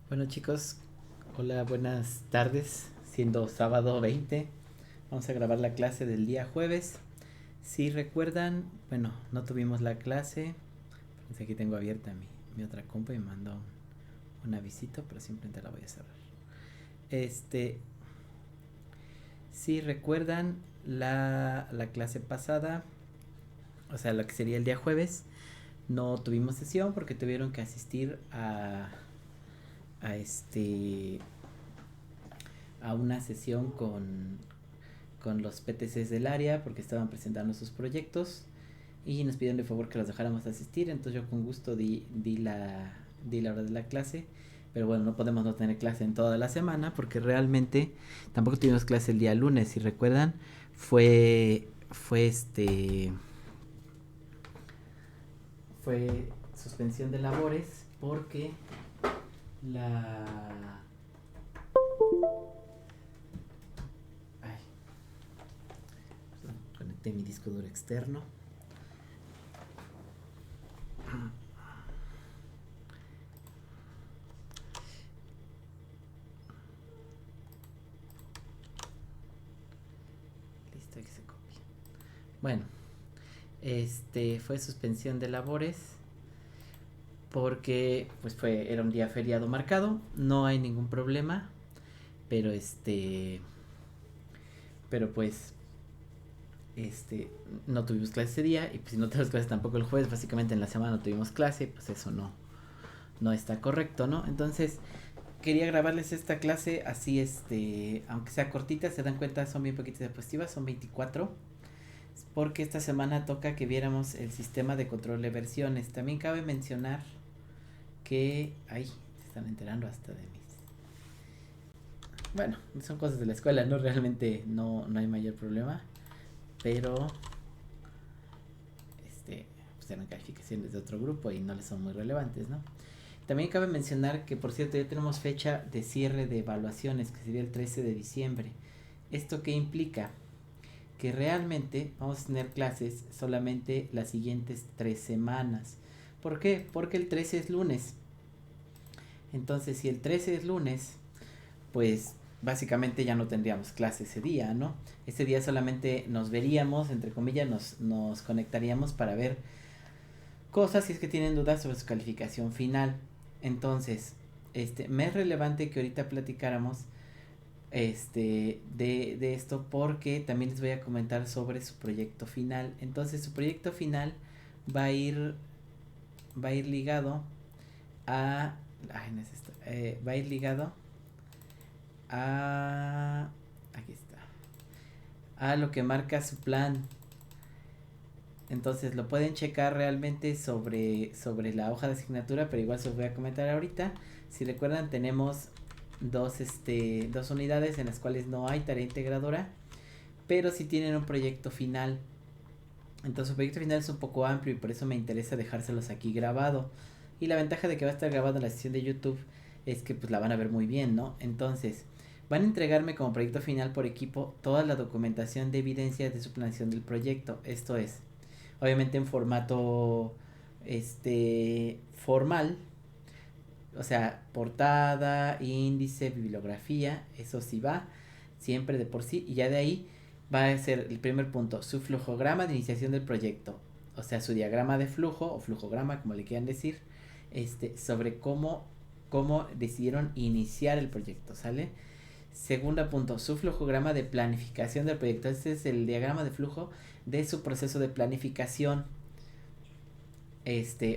Bueno chicos, hola, buenas tardes, siendo sábado 20, vamos a grabar la clase del día jueves. Si recuerdan, bueno, no tuvimos la clase, pues aquí tengo abierta mi otra compa y me mandó una visita, pero simplemente la voy a cerrar. Este, si recuerdan la clase pasada, o sea, lo que sería el día jueves, no tuvimos sesión porque tuvieron que asistir a este a una sesión con los PTCs del área porque estaban presentando sus proyectos y nos pidieron de favor que los dejáramos asistir. Entonces yo con gusto di la hora de la clase. Pero bueno, no podemos no tener clase en toda la semana porque realmente tampoco tuvimos clase el día lunes. Si recuerdan, fue fue suspensión de labores porque la... Ay, conecté mi disco duro externo. Listo, que se copie. Bueno, fue suspensión de labores porque era un día feriado marcado, no hay ningún problema, pero pero pues no tuvimos clase ese día y pues si no tuvimos clase tampoco el jueves, básicamente en la semana no tuvimos clase, pues eso no está correcto, ¿no? Entonces, quería grabarles esta clase así, aunque sea cortita, se dan cuenta, son bien poquitas diapositivas, son 24, porque esta semana toca que viéramos el sistema de control de versiones. También cabe mencionar que... Ay, se están enterando hasta de mis... Bueno, son cosas de la escuela, ¿no? Realmente no hay mayor problema, pero... pues eran calificaciones de otro grupo y no les son muy relevantes, ¿no? También cabe mencionar que, por cierto, ya tenemos fecha de cierre de evaluaciones, que sería el 13 de diciembre. ¿Esto qué implica? Que realmente vamos a tener clases solamente las siguientes 3 semanas. ¿Por qué? Porque el 13 es lunes. Entonces, si el 13 es lunes, pues básicamente ya no tendríamos clase ese día, ¿no? Ese día solamente nos veríamos, entre comillas, nos conectaríamos para ver cosas si es que tienen dudas sobre su calificación final. Entonces, me es relevante que ahorita platicáramos de esto porque también les voy a comentar sobre su proyecto final. Entonces, su proyecto final va a ir va a ir ligado a ay, no es esto, va a ir ligado a aquí está, a lo que marca su plan. Entonces lo pueden checar realmente sobre la hoja de asignatura, pero igual se los voy a comentar ahorita. Si recuerdan, tenemos dos unidades en las cuales no hay tarea integradora, pero sí tienen un proyecto final. Entonces el proyecto final es un poco amplio y por eso me interesa dejárselos aquí grabado. Y la ventaja de que va a estar grabado en la sesión de YouTube es que pues la van a ver muy bien, ¿no? Entonces, van a entregarme como proyecto final por equipo toda la documentación de evidencia de su planeación del proyecto. Esto es, obviamente en formato formal, o sea, portada, índice, bibliografía, eso sí va siempre de por sí, y ya de ahí va a ser el primer punto, su flujograma de iniciación del proyecto, o sea, su diagrama de flujo o flujograma, como le quieran decir, sobre cómo decidieron iniciar el proyecto, ¿sale? Segundo punto, su flujograma de planificación del proyecto. Este es el diagrama de flujo de su proceso de planificación.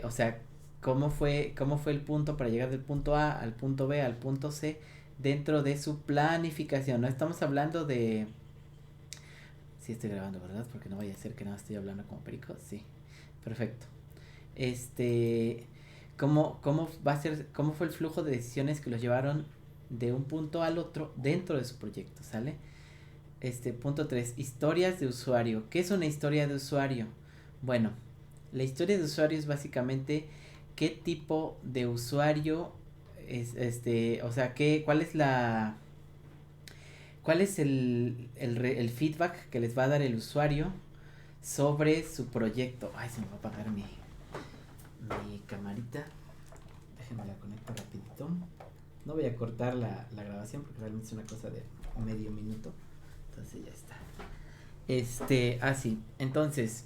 O sea, cómo fue el punto para llegar del punto A al punto B al punto C dentro de su planificación. No estamos hablando de... Sí estoy grabando, ¿verdad? Porque no vaya a ser que no estoy hablando como perico. Sí, perfecto. Este, ¿cómo va a ser, cómo fue el flujo de decisiones que los llevaron de un punto al otro dentro de su proyecto, ¿sale? Punto 3, historias de usuario. ¿Qué es una historia de usuario? Bueno, la historia de usuario es básicamente qué tipo de usuario es o sea, cuál es el feedback que les va a dar el usuario sobre su proyecto. Ay, se me va a apagar mi camarita. Déjenme la conecto rapidito. No voy a cortar la grabación porque realmente es una cosa de medio minuto. Entonces ya está. Sí. Entonces,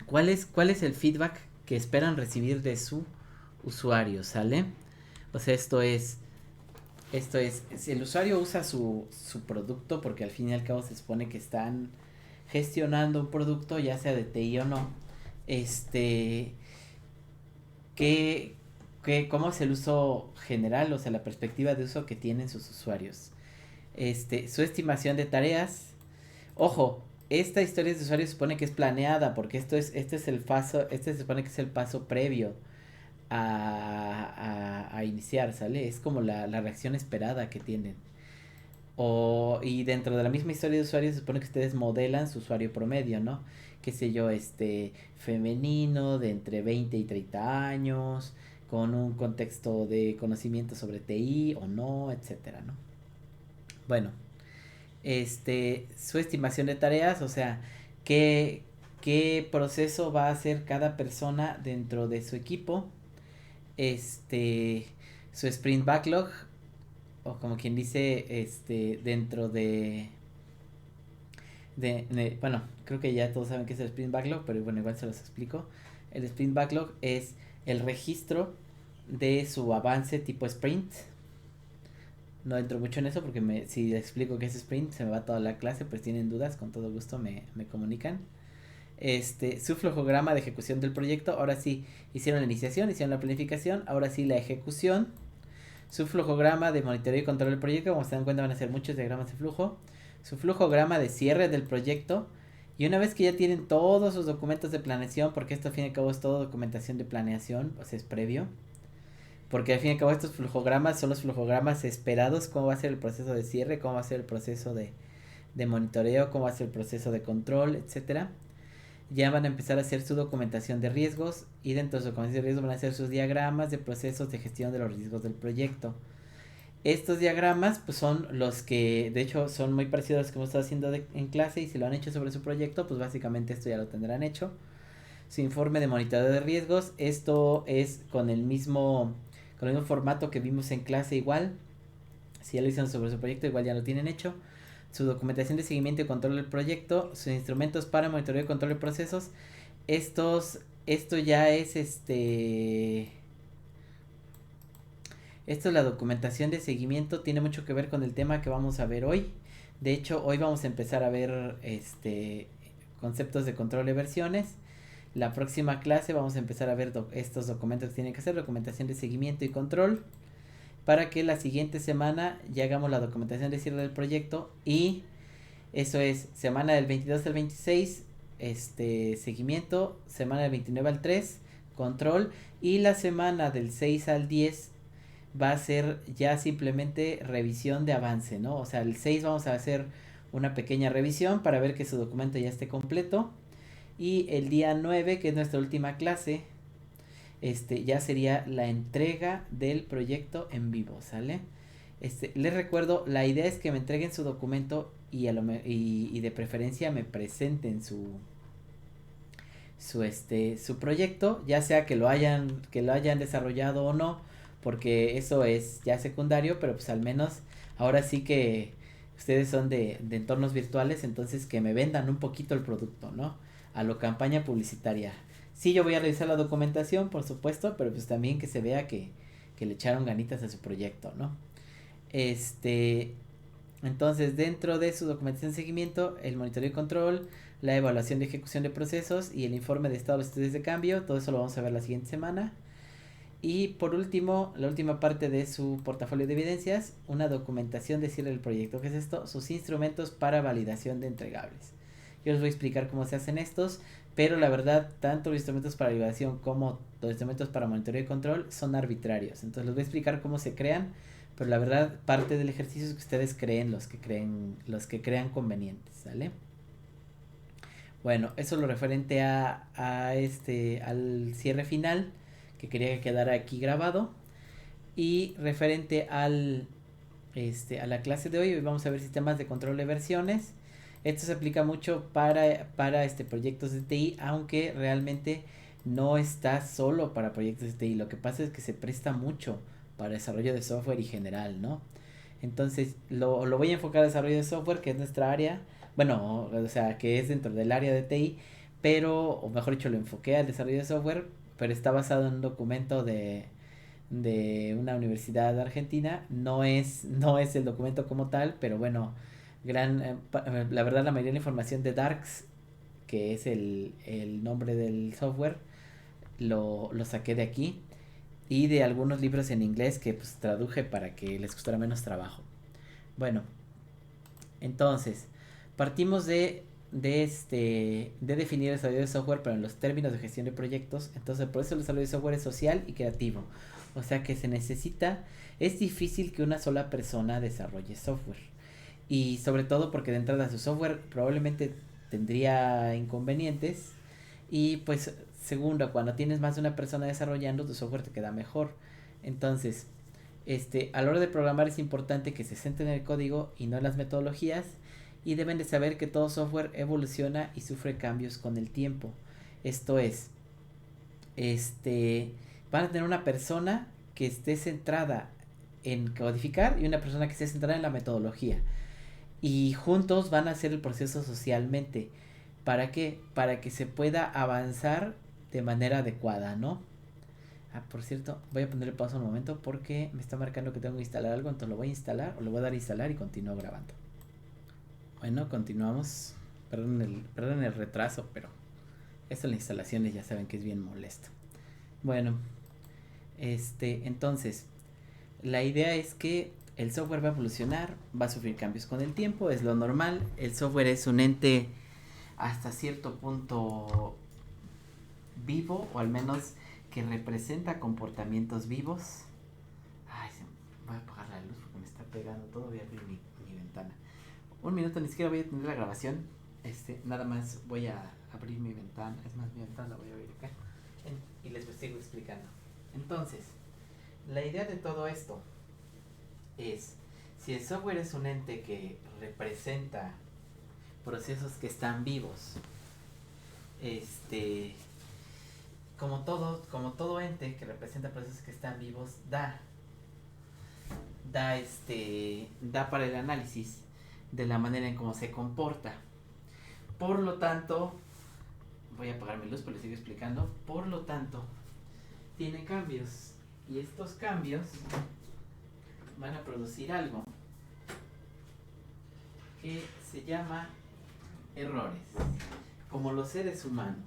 ¿cuál es el feedback que esperan recibir de su usuario? ¿Sale? O sea, si el usuario usa su producto, porque al fin y al cabo se supone que están gestionando un producto, ya sea de TI o no, este, ¿qué, cómo es el uso general, o sea, la perspectiva de uso que tienen sus usuarios? Su estimación de tareas. Ojo, esta historia de usuario se supone que es planeada, porque este es el paso, este se supone que es el paso previo a iniciar, ¿sale? Es como la reacción esperada que tienen. Y dentro de la misma historia de usuario se supone que ustedes modelan su usuario promedio, ¿no? Qué sé yo, femenino, de entre 20 y 30 años, con un contexto de conocimiento sobre TI o no, etcétera, ¿no? Bueno, su estimación de tareas, o sea, qué, qué proceso va a hacer cada persona dentro de su equipo, este, su sprint backlog, o como quien dice, dentro bueno, creo que ya todos saben qué es el sprint backlog, pero bueno, igual se los explico. El sprint backlog es el registro de su avance tipo sprint. No entro mucho en eso porque si les explico qué es sprint se me va toda la clase, pues tienen dudas, con todo gusto me comunican. Su flujograma de ejecución del proyecto, ahora sí, hicieron la iniciación, hicieron la planificación, ahora sí la ejecución. Su flujograma de monitoreo y control del proyecto, como se dan cuenta van a ser muchos diagramas de flujo. Su flujograma de cierre del proyecto. Y una vez que ya tienen todos sus documentos de planeación, porque esto al fin y al cabo es todo documentación de planeación, o sea, es previo. Porque al fin y al cabo estos flujogramas son los flujogramas esperados, cómo va a ser el proceso de cierre, cómo va a ser el proceso de monitoreo, cómo va a ser el proceso de control, etcétera. Ya van a empezar a hacer su documentación de riesgos y dentro de su documentación de riesgos van a hacer sus diagramas de procesos de gestión de los riesgos del proyecto. Estos diagramas pues son los que de hecho son muy parecidos a los que hemos estado haciendo en clase, y si lo han hecho sobre su proyecto pues básicamente esto ya lo tendrán hecho. Su informe de monitoreo de riesgos, esto es con el mismo formato que vimos en clase igual. Si ya lo hicieron sobre su proyecto igual ya lo tienen hecho. Su documentación de seguimiento y control del proyecto, sus instrumentos para monitoreo y control de procesos. Esto ya es Esto es la documentación de seguimiento, tiene mucho que ver con el tema que vamos a ver hoy. De hecho, hoy vamos a empezar a ver conceptos de control de versiones. La próxima clase vamos a empezar a ver estos documentos que tienen que hacer, documentación de seguimiento y control, para que la siguiente semana ya hagamos la documentación de cierre del proyecto, y eso es semana del 22 al 26, seguimiento, semana del 29 al 3, control, y la semana del 6 al 10 va a ser ya simplemente revisión de avance, ¿no? O sea, el 6 vamos a hacer una pequeña revisión para ver que su documento ya esté completo, y el día 9, que es nuestra última clase, ya sería la entrega del proyecto en vivo, ¿sale? Les recuerdo, la idea es que me entreguen su documento y de preferencia me presenten su proyecto, ya sea que lo hayan desarrollado o no, porque eso es ya secundario, pero pues al menos ahora sí que ustedes son de entornos virtuales, entonces que me vendan un poquito el producto, ¿no? A lo campaña publicitaria. Sí, yo voy a revisar la documentación, por supuesto, pero pues también que se vea que le echaron ganitas a su proyecto, ¿no? Entonces, dentro de su documentación de seguimiento, el monitoreo y control, la evaluación de ejecución de procesos y el informe de estado de los estudios de cambio, todo eso lo vamos a ver la siguiente semana. Y por último, la última parte de su portafolio de evidencias, una documentación de cierre del proyecto. ¿Qué es esto? Sus instrumentos para validación de entregables. Yo les voy a explicar cómo se hacen estos, pero la verdad, tanto los instrumentos para validación como los instrumentos para monitoreo y control son arbitrarios. Entonces les voy a explicar cómo se crean, pero la verdad, parte del ejercicio es que ustedes creen los que crean convenientes, ¿sale? Bueno, eso es lo referente al cierre final, que quería que quedara aquí grabado. Y referente a la clase de hoy vamos a ver sistemas de control de versiones. Esto se aplica mucho para proyectos de TI, aunque realmente no está solo para proyectos de TI. Lo que pasa es que se presta mucho para desarrollo de software y general, ¿no? Entonces lo voy a enfocar a desarrollo de software, que es nuestra área, bueno, o sea, que es dentro del área de TI, pero, o mejor dicho, lo enfoqué al desarrollo de software, pero está basado en un documento de una universidad de argentina. No es el documento como tal, pero bueno, la verdad la mayoría de la información de Darks, que es el nombre del software, lo saqué de aquí y de algunos libros en inglés que pues traduje para que les costara menos trabajo. Bueno, entonces, partimos de definir el desarrollo de software, pero en los términos de gestión de proyectos. Entonces, por eso el desarrollo de software es social y creativo. O sea que es difícil que una sola persona desarrolle software. Y sobre todo porque de entrada su software probablemente tendría inconvenientes. Y pues, segundo, cuando tienes más de una persona desarrollando, tu software te queda mejor. Entonces, a la hora de programar es importante que se centren en el código y no en las metodologías, y deben de saber que todo software evoluciona y sufre cambios con el tiempo. Esto es, van a tener una persona que esté centrada en codificar y una persona que esté centrada en la metodología. Y juntos van a hacer el proceso socialmente. ¿Para qué? Para que se pueda avanzar de manera adecuada, ¿no? Ah, por cierto, voy a ponerle pausa un momento porque me está marcando que tengo que instalar algo, entonces lo voy a instalar o le voy a dar a instalar y continúo grabando. Bueno, continuamos. Perdón el retraso, pero esto en las instalaciones ya saben que es bien molesto. Bueno, entonces, la idea es que el software va a evolucionar, va a sufrir cambios con el tiempo, es lo normal. El software es un ente hasta cierto punto vivo, o al menos que representa comportamientos vivos. Ay, voy a apagar la luz porque me está pegando todo. Voy a abrir mi ventana. Un minuto, ni siquiera voy a tener la grabación. Nada más voy a abrir mi ventana. Es más, mi ventana la voy a abrir acá. Y les sigo explicando. Entonces, la idea de todo esto es, si el software es un ente que representa procesos que están vivos, como todo ente que representa procesos que están vivos, da para el análisis de la manera en cómo se comporta. Por lo tanto, voy a apagar mi luz, pero les sigo explicando. Por lo tanto, tiene cambios, y estos cambios van a producir algo que se llama errores, como los seres humanos.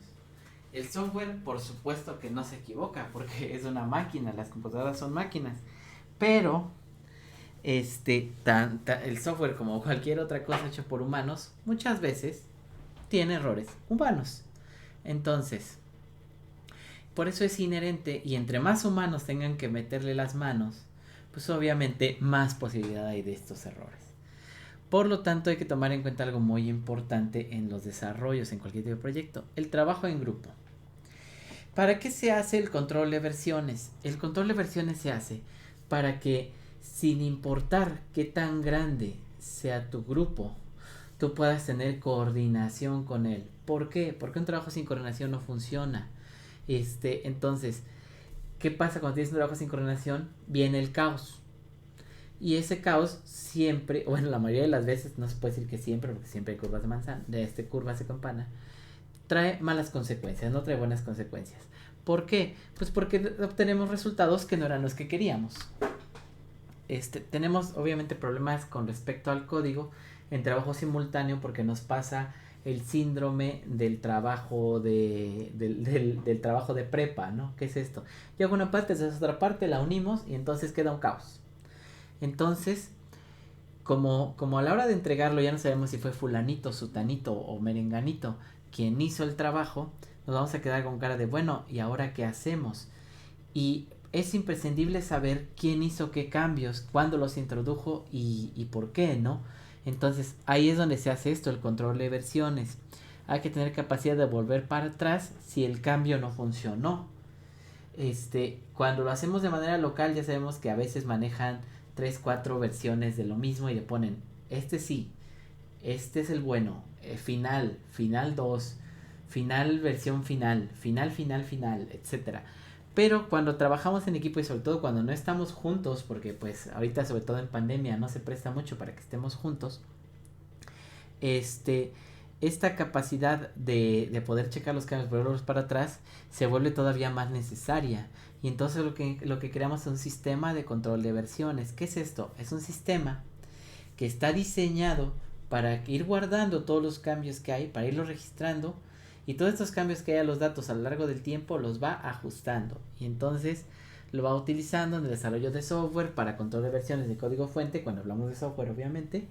El software, por supuesto que no se equivoca, porque es una máquina, las computadoras son máquinas, pero el software, como cualquier otra cosa hecha por humanos, muchas veces tiene errores humanos. Entonces, por eso es inherente, y entre más humanos tengan que meterle las manos, pues obviamente más posibilidad hay de estos errores. Por lo tanto, hay que tomar en cuenta algo muy importante en los desarrollos, en cualquier tipo de proyecto: el trabajo en grupo. ¿Para qué se hace el control de versiones? El control de versiones se hace para que, sin importar qué tan grande sea tu grupo, tú puedas tener coordinación con él. ¿Por qué? Porque un trabajo sin coordinación no funciona. Entonces, ¿qué pasa cuando tienes un trabajo sin coordinación? Viene el caos. Y ese caos siempre, bueno, la mayoría de las veces, no se puede decir que siempre, porque siempre hay curvas de manzana, curvas de campana, trae malas consecuencias, no trae buenas consecuencias. ¿Por qué? Pues porque obtenemos resultados que no eran los que queríamos. Tenemos obviamente problemas con respecto al código en trabajo simultáneo, porque nos pasa el síndrome del trabajo del trabajo de prepa, ¿no? ¿Qué es esto? Yo hago una parte, esa otra parte, la unimos y entonces queda un caos. Entonces, como a la hora de entregarlo ya no sabemos si fue fulanito, sutanito o merenganito quien hizo el trabajo, nos vamos a quedar con cara de, bueno, ¿y ahora qué hacemos? Y es imprescindible saber quién hizo qué cambios, cuándo los introdujo y por qué, ¿no? Entonces, ahí es donde se hace esto, el control de versiones. Hay que tener capacidad de volver para atrás si el cambio no funcionó. Cuando lo hacemos de manera local, ya sabemos que a veces manejan 3, 4 versiones de lo mismo y le ponen, sí, este es el bueno, final 2, final versión final, final, etcétera. Pero cuando trabajamos en equipo y sobre todo cuando no estamos juntos, porque pues ahorita sobre todo en pandemia no se presta mucho para que estemos juntos, este, esta capacidad de poder checar los cambios, volverlos para atrás, se vuelve todavía más necesaria. Y entonces lo que creamos es un sistema de control de versiones. ¿Qué es esto? Es un sistema que está diseñado para ir guardando todos los cambios que hay, para irlos registrando, y todos estos cambios que hay a los datos a lo largo del tiempo los va ajustando. Y entonces lo va utilizando en el desarrollo de software para control de versiones de código fuente, cuando hablamos de software obviamente,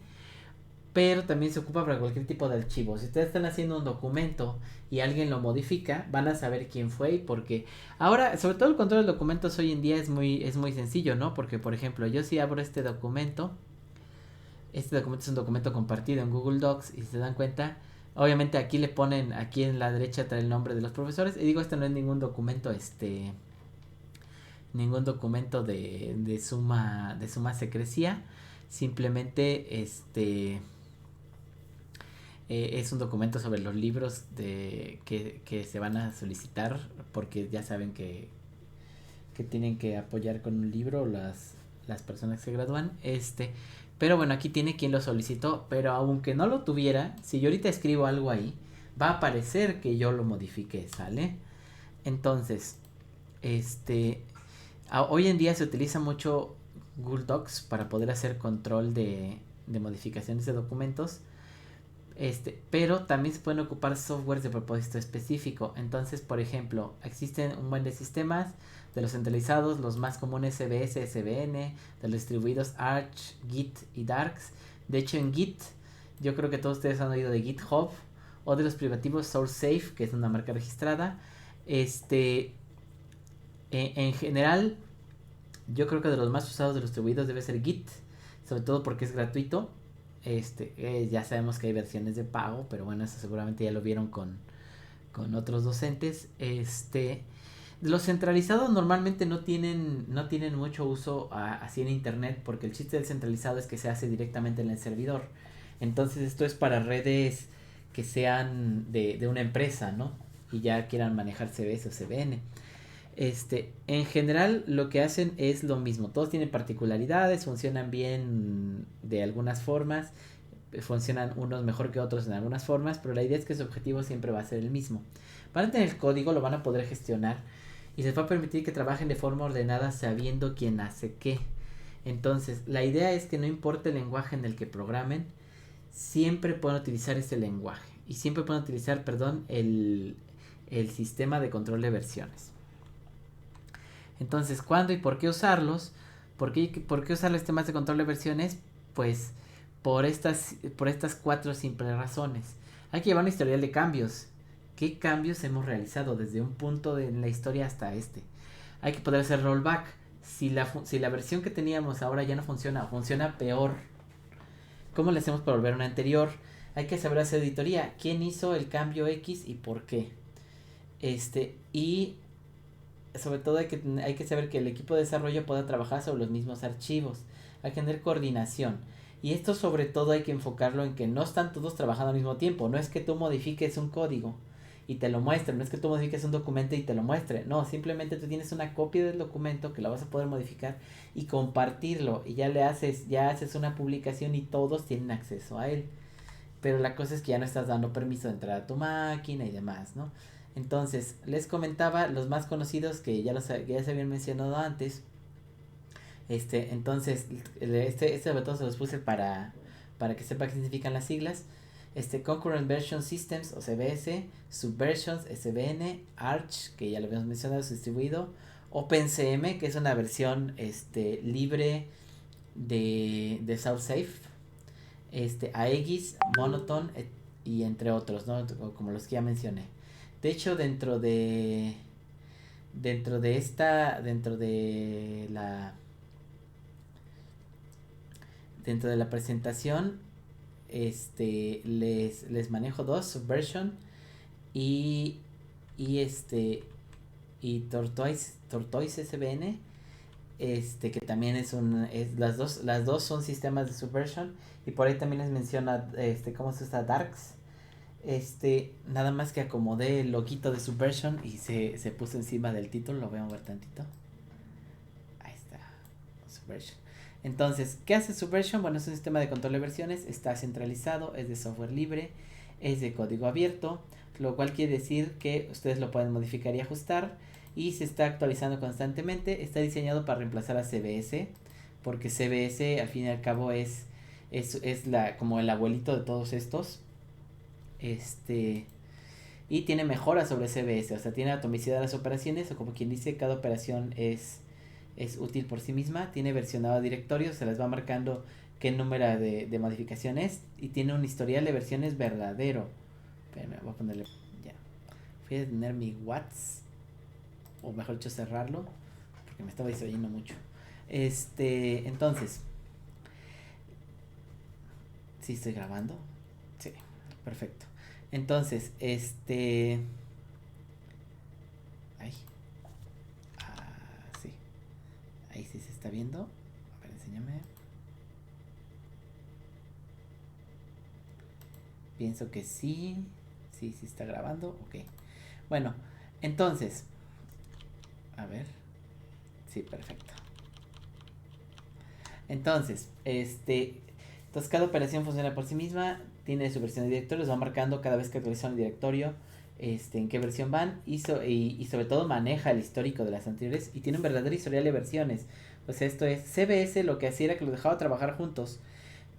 pero también se ocupa para cualquier tipo de archivo. Si ustedes están haciendo un documento y alguien lo modifica, van a saber quién fue y por qué. Ahora, sobre todo el control de documentos hoy en día es muy sencillo, ¿no? Porque, por ejemplo, yo si abro este documento es un documento compartido en Google Docs y si se dan cuenta, obviamente aquí le ponen, aquí en la derecha trae el nombre de los profesores y digo, esto no es ningún documento, ningún documento de suma secrecía, simplemente es un documento sobre los libros que se van a solicitar, porque ya saben que tienen que apoyar con un libro las personas que se gradúan. Pero bueno, aquí tiene quien lo solicitó, pero aunque no lo tuviera, si yo ahorita escribo algo ahí, va a aparecer que yo lo modifiqué, ¿sale? Entonces, hoy en día se utiliza mucho Google Docs para poder hacer control de modificaciones de documentos. Pero también se pueden ocupar softwares de propósito específico. Entonces, por ejemplo, existen un buen de sistemas de los centralizados, los más comunes CBS, SVN, de los distribuidos Arch, Git y Darks. De hecho, en Git, yo creo que todos ustedes han oído de GitHub o de los privativos SourceSafe, que es una marca registrada. En general, yo creo que de los más usados de los distribuidos debe ser Git, sobre todo porque es gratuito. Ya sabemos que hay versiones de pago, pero bueno, eso seguramente ya lo vieron con otros docentes. Los centralizados normalmente no tienen mucho uso así en internet, porque el chiste del centralizado es que se hace directamente en el servidor. Entonces esto es para redes que sean de una empresa, ¿no? Y ya quieran manejar CBS o CBN. En general lo que hacen es lo mismo, todos tienen particularidades, funcionan bien de algunas formas, funcionan unos mejor que otros en algunas formas, pero la idea es que su objetivo siempre va a ser el mismo. Van a tener el código, lo van a poder gestionar y les va a permitir que trabajen de forma ordenada sabiendo quién hace qué. Entonces, la idea es que no importa el lenguaje en el que programen, siempre pueden utilizar ese lenguaje y siempre pueden utilizar, perdón, el sistema de control de versiones. Entonces, ¿cuándo y por qué usarlos? ¿Por qué usar los sistemas de control de versiones? Pues por estas 4 simples razones. Hay que llevar un historial de cambios. ¿Qué cambios hemos realizado desde un punto de la historia hasta este? Hay que poder hacer rollback. Si la versión que teníamos ahora ya no funciona, funciona peor, ¿cómo le hacemos para volver a una anterior? Hay que saber hacer auditoría. ¿Quién hizo el cambio X y por qué? Y sobre todo hay que saber que el equipo de desarrollo pueda trabajar sobre los mismos archivos. Hay que tener coordinación. Y esto sobre todo hay que enfocarlo en que no están todos trabajando al mismo tiempo. No es que tú modifiques un código y te lo muestre. No es que tú modifiques un documento y te lo muestre. No, simplemente tú tienes una copia del documento que la vas a poder modificar y compartirlo. Y ya haces una publicación y todos tienen acceso a él. Pero la cosa es que ya no estás dando permiso de entrar a tu máquina y demás, ¿no? Entonces, les comentaba los más conocidos que ya se habían mencionado antes. Entonces, botón se los puse para que sepa qué significan las siglas. Concurrent Version Systems o CVS, Subversions, SVN, Arch, que ya lo habíamos mencionado, su distribuido, OpenCM, que es una versión libre de SourceSafe, Aegis, Monotone y entre otros, ¿no? Como los que ya mencioné. De hecho, dentro de la presentación, les manejo dos, Subversion y Tortoise SVN, que también las dos son sistemas de Subversion, y por ahí también les menciona cómo se usa Darks. Nada más que acomodé el loguito de Subversion y se puso encima del título, lo voy a mover tantito. Ahí está, Subversion. Entonces, ¿qué hace Subversion? Bueno, es un sistema de control de versiones, está centralizado, es de software libre, es de código abierto, lo cual quiere decir que ustedes lo pueden modificar y ajustar y se está actualizando constantemente. Está diseñado para reemplazar a CBS, porque CBS al fin y al cabo es como el abuelito de todos estos. Este, y tiene mejoras sobre CBS, o sea, tiene atomicidad de las operaciones, o como quien dice, cada operación es útil por sí misma, tiene versionado directorios, se las va marcando qué número de modificaciones y tiene un historial de versiones verdadero. Espérame, voy a ponerle ya. Voy a tener mi Watts, o mejor dicho, cerrarlo, porque me estaba distrayendo mucho. Entonces, ¿sí estoy grabando? Sí, perfecto. Entonces, ay, sí, ahí sí se está viendo. A ver, enséñame. Pienso que sí. Sí, sí está grabando. Ok. Bueno, entonces, a ver. Sí, perfecto. Entonces cada operación funciona por sí misma, tiene su versión de directorio, va marcando cada vez que actualizan el directorio, en qué versión van y sobre todo maneja el histórico de las anteriores y tiene un verdadero historial de versiones. O sea, esto es CBS, lo que hacía era que lo dejaba trabajar juntos,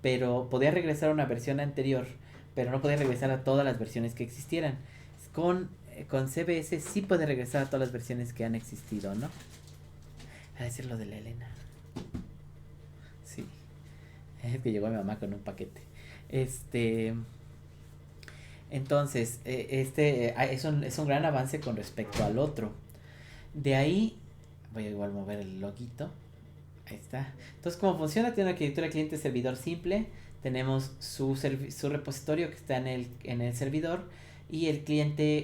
pero podía regresar a una versión anterior, pero no podía regresar a todas las versiones que existieran. Con CBS sí puede regresar a todas las versiones que han existido, ¿no? A decir lo de la Elena. Sí. Es que llegó mi mamá con un paquete. Este. Entonces, es un gran avance con respecto al otro. De ahí, voy a igual mover el loguito. Ahí está. Entonces, ¿cómo funciona? Tiene una arquitectura cliente-servidor simple. Tenemos su repositorio que está en el servidor. Y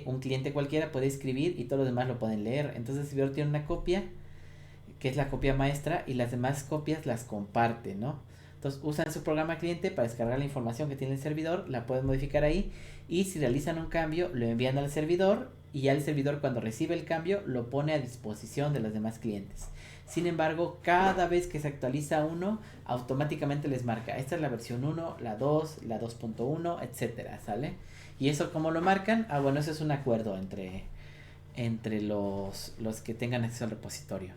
un cliente cualquiera puede escribir y todos los demás lo pueden leer. Entonces, el servidor tiene una copia que es la copia maestra, y las demás copias las comparte, ¿no? Entonces usan su programa cliente para descargar la información que tiene el servidor, la pueden modificar ahí, y si realizan un cambio lo envían al servidor, y ya el servidor, cuando recibe el cambio, lo pone a disposición de los demás clientes. Sin embargo, cada vez que se actualiza uno, automáticamente les marca, esta es la versión 1, la 2, la 2.1, etcétera, ¿sale? Y eso, ¿cómo lo marcan? Bueno, eso es un acuerdo entre los que tengan acceso al repositorio.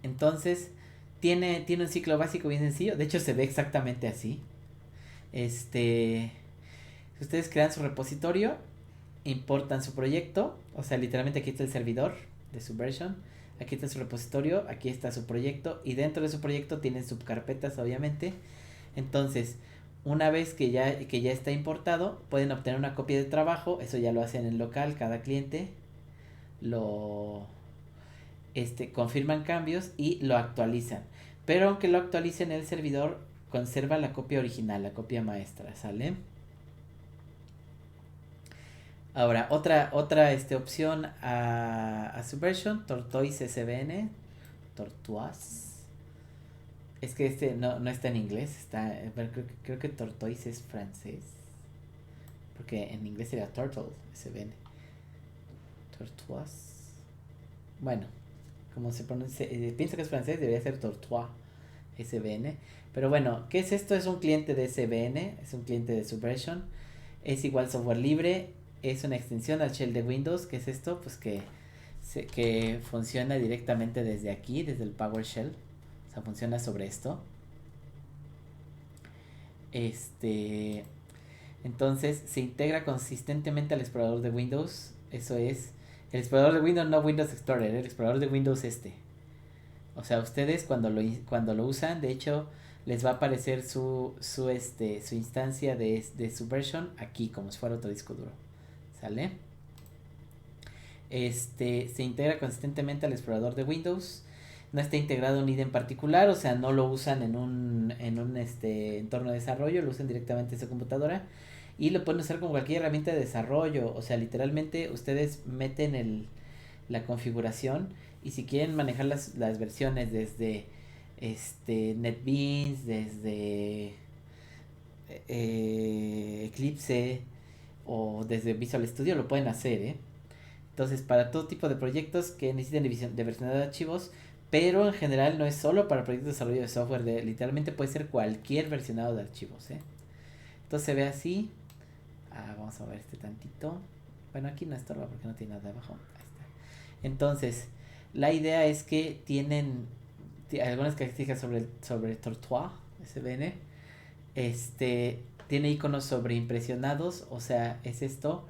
Entonces, tiene un ciclo básico bien sencillo. De hecho, se ve exactamente así. Si ustedes crean su repositorio, importan su proyecto. O sea, literalmente aquí está el servidor de Subversion. Aquí está su repositorio, aquí está su proyecto. Y dentro de su proyecto tienen subcarpetas, obviamente. Entonces, una vez que ya está importado, pueden obtener una copia de trabajo. Eso ya lo hacen en local, cada cliente lo confirman cambios y lo actualizan. Pero aunque lo actualicen, el servidor conserva la copia original, la copia maestra, ¿sale? Ahora, otra opción a Subversion, Tortoise SVN, Tortoise. Es que no está en inglés, creo que Tortoise es francés. Porque en inglés sería Turtle SVN. Tortoise. Bueno, como se pronuncia, pienso que es francés, debería ser Tortoise SVN. Pero bueno, ¿qué es esto? Es un cliente de SVN, es un cliente de Subversion. Es igual software libre, es una extensión al shell de Windows. ¿Qué es esto? Pues que funciona directamente desde aquí, desde el PowerShell. O sea, funciona sobre esto. Entonces se integra consistentemente al explorador de Windows. Eso es, el explorador de Windows, no Windows Explorer, el explorador de Windows O sea, ustedes cuando lo usan, de hecho, les va a aparecer su instancia de Subversion aquí, como si fuera otro disco duro. ¿Sale? Se integra consistentemente al explorador de Windows. No está integrado un IDE en particular, o sea, no lo usan en un entorno de desarrollo, lo usan directamente en su computadora. Y lo pueden usar como cualquier herramienta de desarrollo. O sea, literalmente ustedes meten la configuración, y si quieren manejar las versiones desde NetBeans, desde Eclipse o desde Visual Studio lo pueden hacer, ¿eh? Entonces, para todo tipo de proyectos que necesiten de versionado de archivos, pero en general no es solo para proyectos de desarrollo de software, literalmente puede ser cualquier versionado de archivos, ¿eh? Entonces se ve así. Vamos a ver este tantito. Bueno, aquí no estorba porque no tiene nada abajo. Ahí está. Entonces, la idea es que tienen algunas características sobre Tortoise SVN. Tiene iconos sobreimpresionados, o sea, es esto.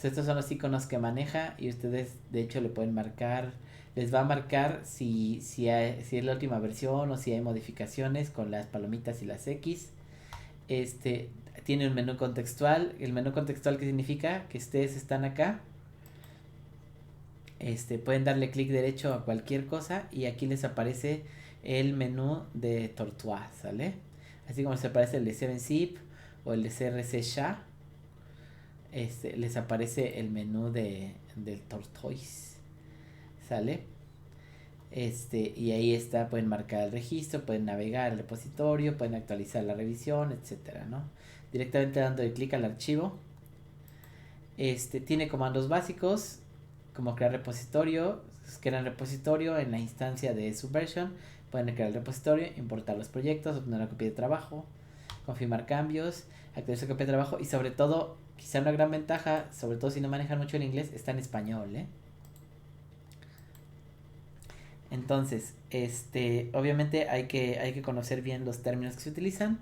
Estos son los iconos que maneja y ustedes de hecho le pueden marcar, les va a marcar si es la última versión o si hay modificaciones con las palomitas y las X. Este tiene un menú contextual. El menú contextual, ¿qué significa? Que ustedes están acá. Pueden darle clic derecho a cualquier cosa y aquí les aparece el menú de Tortoise, ¿sale? Así como les aparece el de 7zip o el de CRC SHA, les aparece el menú del Tortoise, ¿sale? Y ahí está, pueden marcar el registro, pueden navegar al repositorio, pueden actualizar la revisión, etcétera, ¿no? Directamente dando clic al archivo. Tiene comandos básicos como crear repositorio. Crean repositorio en la instancia de Subversion. Pueden crear el repositorio, importar los proyectos, obtener una copia de trabajo, confirmar cambios, actualizar copia de trabajo y sobre todo, quizá una gran ventaja, sobre todo si no manejan mucho el inglés, está en español, ¿eh? Entonces, obviamente hay que conocer bien los términos que se utilizan.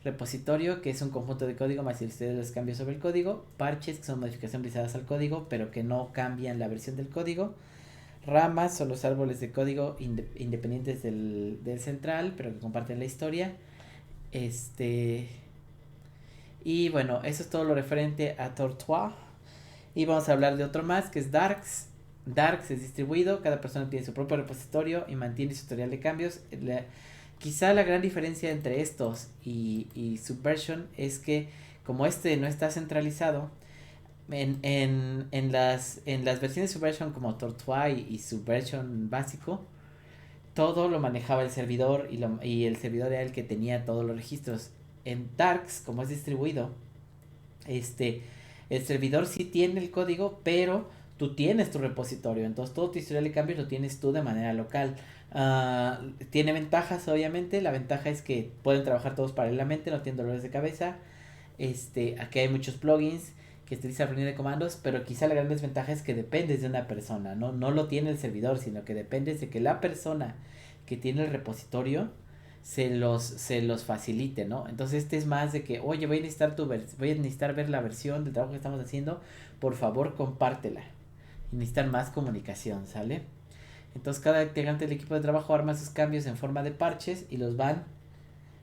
Repositorio, que es un conjunto de código más ustedes los cambios sobre el código. Parches, que son modificaciones realizadas al código, pero que no cambian la versión del código. Ramas son los árboles de código independientes del central, pero que comparten la historia. Y bueno, eso es todo lo referente a Tortoise. Y vamos a hablar de otro más, que es Darks. Darks es distribuido, cada persona tiene su propio repositorio y mantiene su historial de cambios. Quizá la gran diferencia entre estos y Subversion es que como no está centralizado, en las versiones Subversion como Tortoise y Subversion básico, todo lo manejaba el servidor y el servidor era el que tenía todos los registros. En Darks, como es distribuido, el servidor sí tiene el código, pero tú tienes tu repositorio, entonces todo tu historial de cambios lo tienes tú de manera local. Tiene ventajas, obviamente. La ventaja es que pueden trabajar todos paralelamente, no tienen dolores de cabeza. Aquí hay muchos plugins que utilizan reunión de comandos, pero quizá la gran desventaja es que dependes de una persona, no lo tiene el servidor, sino que dependes de que la persona que tiene el repositorio se los facilite, ¿no? Entonces es más de que, oye, voy a necesitar ver la versión del trabajo que estamos haciendo, por favor compártela. Y necesitan más comunicación, ¿sale? Entonces cada integrante del equipo de trabajo arma sus cambios en forma de parches y los van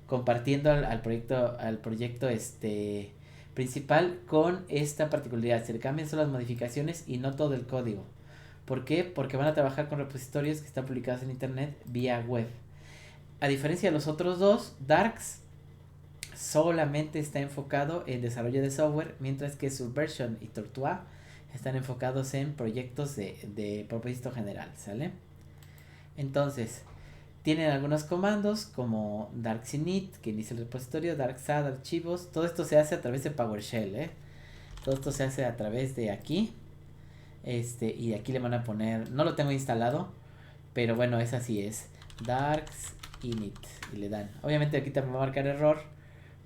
compartiendo al proyecto principal con esta particularidad. Se le cambian solo las modificaciones y no todo el código. ¿Por qué? Porque van a trabajar con repositorios que están publicados en internet vía web. A diferencia de los otros dos, Darks solamente está enfocado en desarrollo de software, mientras que Subversion y Tortoise están enfocados en proyectos de propósito general, ¿sale? Entonces, tienen algunos comandos como darksinit, que inicia el repositorio, darksad, archivos. Todo esto se hace a través de PowerShell, ¿eh? Todo esto se hace a través de aquí. Y aquí le van a poner, no lo tengo instalado, pero bueno, es así, es darksinit y le dan. Obviamente aquí también va a marcar error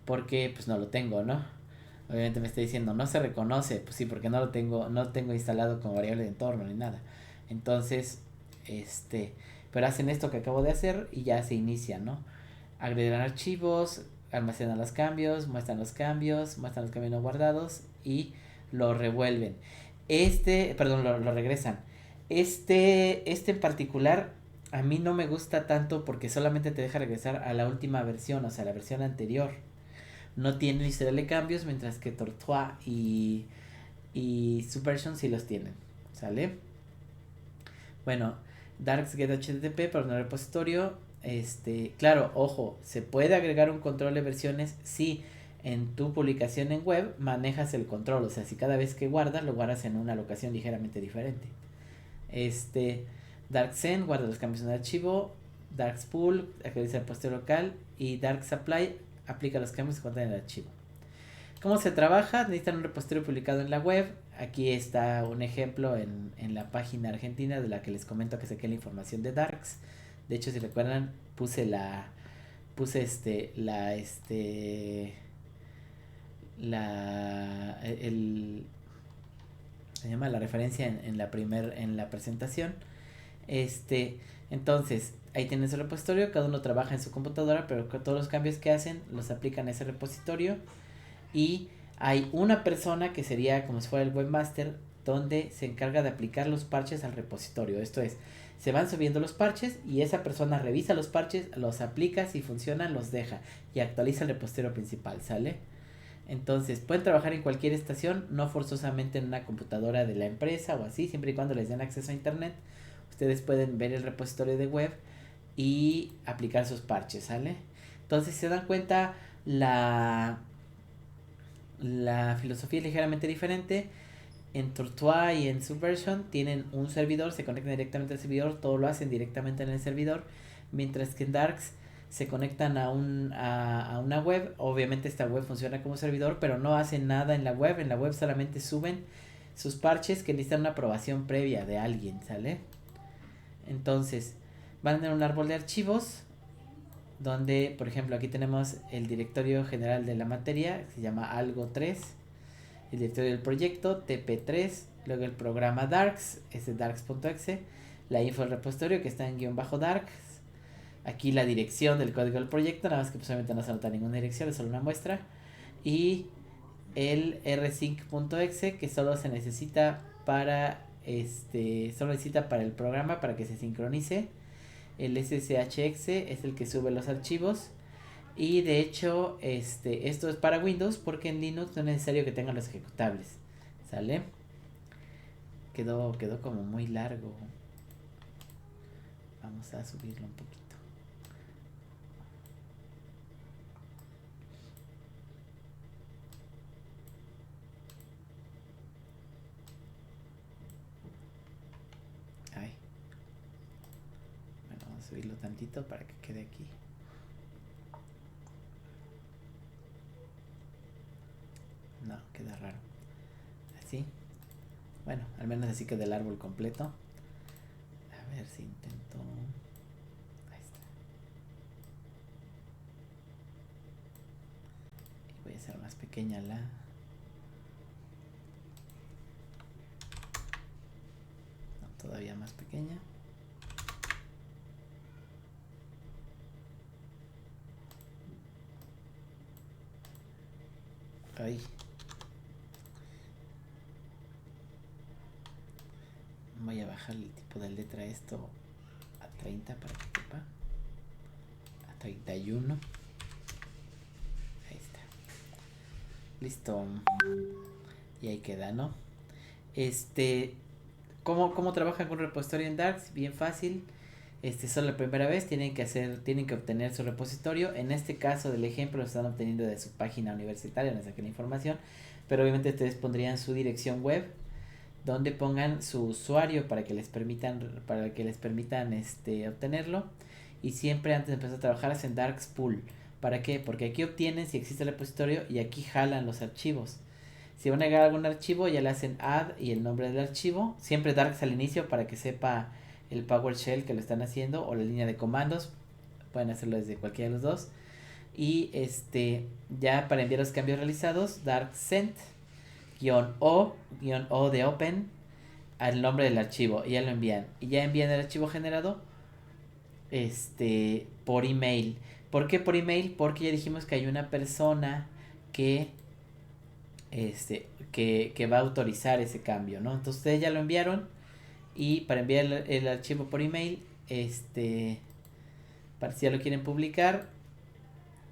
porque pues no lo tengo, ¿no? Obviamente me está diciendo no se reconoce, pues sí, porque no tengo instalado como variable de entorno ni nada. Entonces, pero hacen esto que acabo de hacer y ya se inicia, ¿no? Agregan archivos, almacenan los cambios, muestran los cambios no guardados y lo revuelven. Perdón, lo regresan. Este en particular a mí no me gusta tanto porque solamente te deja regresar a la última versión, o sea, la versión anterior. No tiene historial de cambios, mientras que Tortoise y Subversion sí los tienen, ¿sale? Bueno, Darks get HTTP para un repositorio. Claro, ojo, se puede agregar un control de versiones si en tu publicación en web manejas el control. O sea, si cada vez que guardas, lo guardas en una locación ligeramente diferente. Darkzen guarda los cambios en el archivo. Darkspool actualiza el repositorio local. Y Darksupply aplica los cambios que contiene el archivo. ¿Cómo se trabaja? Necesitan un repositorio publicado en la web. Aquí está un ejemplo en la página argentina de la que les comento que saqué la información de Darks. De hecho, si recuerdan, puse la se llama la referencia en la presentación. Entonces, ahí tienen su repositorio, cada uno trabaja en su computadora, pero todos los cambios que hacen los aplican a ese repositorio. Y hay una persona que sería como si fuera el webmaster, donde se encarga de aplicar los parches al repositorio. Esto es, se van subiendo los parches y esa persona revisa los parches, los aplica, si funcionan los deja y actualiza el repositorio principal, ¿sale? Entonces pueden trabajar en cualquier estación, no forzosamente en una computadora de la empresa o así, siempre y cuando les den acceso a internet. Ustedes pueden ver el repositorio de web y aplicar sus parches, ¿sale? Entonces, si se dan cuenta, la filosofía es ligeramente diferente. En Tortoise y en Subversion tienen un servidor, se conectan directamente al servidor, todo lo hacen directamente en el servidor, mientras que en Darks se conectan a una web. Obviamente esta web funciona como servidor, pero no hacen nada en la web solamente suben sus parches que necesitan una aprobación previa de alguien, ¿sale? Entonces van a tener un árbol de archivos donde, por ejemplo, aquí tenemos el directorio general de la materia, se llama algo3, el directorio del proyecto, tp3, luego el programa darks, es de darks.exe, la info del repositorio que está en _darks, aquí la dirección del código del proyecto, nada más que posiblemente no se anota ninguna dirección, es solo una muestra, y el rsync.exe que solo se necesita para el programa para que se sincronice. El sshx es el que sube los archivos. Y de hecho, esto es para Windows porque en Linux no es necesario que tengan los ejecutables. ¿Sale? Quedó como muy largo. Vamos a subirlo un poquito. Ay. Bueno, vamos a subirlo tantito para que quede aquí. No, queda raro. Así. Bueno, al menos así queda el árbol completo. A ver si intento. Ahí está. Y voy a hacer más pequeña la. No, todavía más pequeña. Ay. Voy a bajar el tipo de letra esto a 30 para que quepa. A 31. Ahí está. Listo. Y ahí queda, ¿no? ¿Cómo trabajan con repositorio en Darks? Bien fácil. Solo la primera vez tienen que obtener su repositorio. En este caso del ejemplo lo están obteniendo de su página universitaria, no saqué la información. Pero obviamente ustedes pondrían su dirección web, donde pongan su usuario para que les permitan obtenerlo. Y siempre antes de empezar a trabajar hacen Darks Pool. ¿Para qué? Porque aquí obtienen si existe el repositorio y aquí jalan los archivos. Si van a agregar algún archivo, ya le hacen add y el nombre del archivo. Siempre Darks al inicio para que sepa el PowerShell que lo están haciendo o la línea de comandos. Pueden hacerlo desde cualquiera de los dos. Y ya para enviar los cambios realizados, Darks send -o de open al nombre del archivo y ya lo envían. Y ya envían el archivo generado por email. ¿Por qué por email? Porque ya dijimos que hay una persona que que va a autorizar ese cambio, ¿no? Entonces ustedes ya lo enviaron y para enviar el archivo por email, para si ya lo quieren publicar,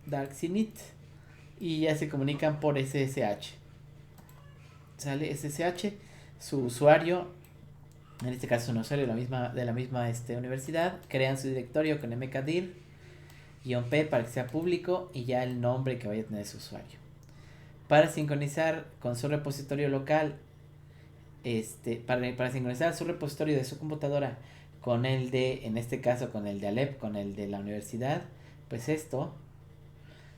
Darks init y ya se comunican por SSH. Sale SSH, su usuario, en este caso un usuario de la misma universidad, crean su directorio con mkdir-p para que sea público y ya el nombre que vaya a tener su usuario. Para sincronizar con su repositorio local, para sincronizar su repositorio de su computadora con el en este caso con el de Alep, con el de la universidad, pues esto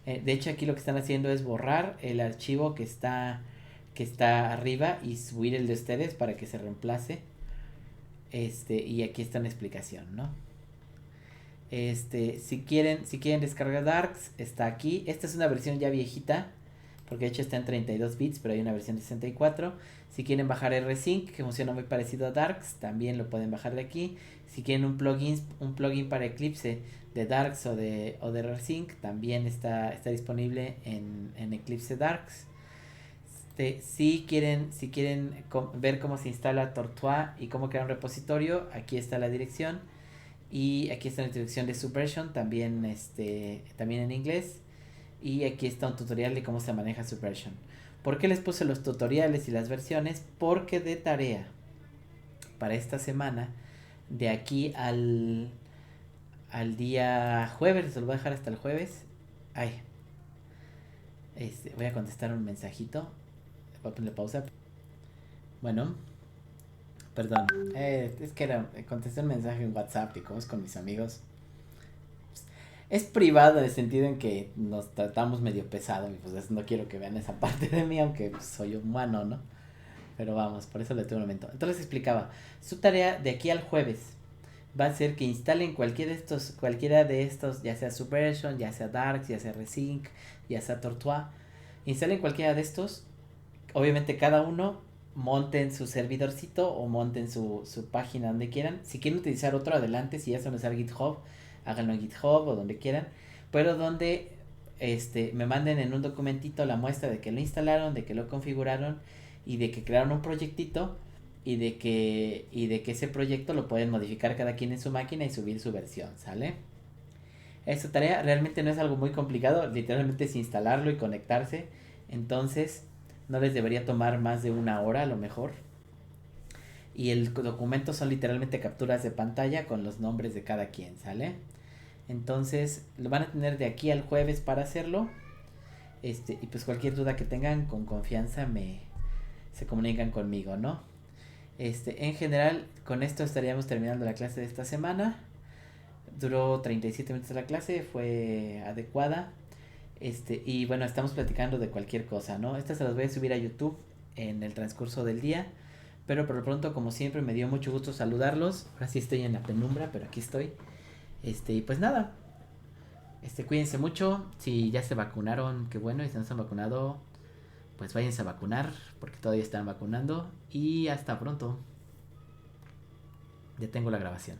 De hecho, aquí lo que están haciendo es borrar el archivo que está arriba y subir el de ustedes para que se reemplace. Y aquí está una explicación, ¿no? Si quieren descargar Darks, está aquí. Esta es una versión ya viejita, porque de hecho está en 32 bits, pero hay una versión de 64. Si quieren bajar RSync, que funciona muy parecido a Darks, también lo pueden bajar de aquí. Si quieren un plugin para Eclipse de Darks o de RSync, también está disponible en Eclipse Darks. Si quieren ver cómo se instala Tortoise y cómo crear un repositorio, aquí está la dirección. Y aquí está la introducción de Subversion, también en inglés. Y aquí está un tutorial de cómo se maneja Subversion. ¿Por qué les puse los tutoriales y las versiones? Porque de tarea para esta semana, de aquí al día jueves, se lo voy a dejar hasta el jueves. Ay, voy a contestar un mensajito. Voy a ponerle pausa. Bueno, perdón. Es que contesté un mensaje en WhatsApp y como es con mis amigos. Es privado en el sentido en que nos tratamos medio pesado y pues no quiero que vean esa parte de mí, aunque pues, soy humano, ¿no? Pero vamos, por eso le tuve un momento. Entonces explicaba, su tarea de aquí al jueves va a ser que instalen cualquiera de estos, ya sea Subversion, ya sea Darks, ya sea Resync, ya sea Tortoise. Instalen cualquiera de estos. Obviamente cada uno monten su servidorcito o monten su página donde quieran. Si quieren utilizar otro, adelante. Si ya saben usar GitHub, háganlo en GitHub o donde quieran. Pero donde me manden en un documentito la muestra de que lo instalaron, de que lo configuraron y de que crearon un proyectito y de que ese proyecto lo pueden modificar cada quien en su máquina y subir su versión, ¿sale? Esta tarea realmente no es algo muy complicado, literalmente es instalarlo y conectarse. Entonces no les debería tomar más de una hora a lo mejor. Y el documento son literalmente capturas de pantalla con los nombres de cada quien, ¿sale? Entonces lo van a tener de aquí al jueves para hacerlo. Y pues cualquier duda que tengan, con confianza se comunican conmigo, ¿no? En general, con esto estaríamos terminando la clase de esta semana. Duró 37 minutos la clase, fue adecuada. Y bueno, estamos platicando de cualquier cosa, ¿no? Estas se las voy a subir a YouTube en el transcurso del día. Pero por lo pronto, como siempre, me dio mucho gusto saludarlos. Ahora sí estoy en la penumbra, pero aquí estoy. Y pues nada. Cuídense mucho. Si ya se vacunaron, qué bueno. Y si no se han vacunado, pues váyanse a vacunar, porque todavía están vacunando. Y hasta pronto. Ya tengo la grabación.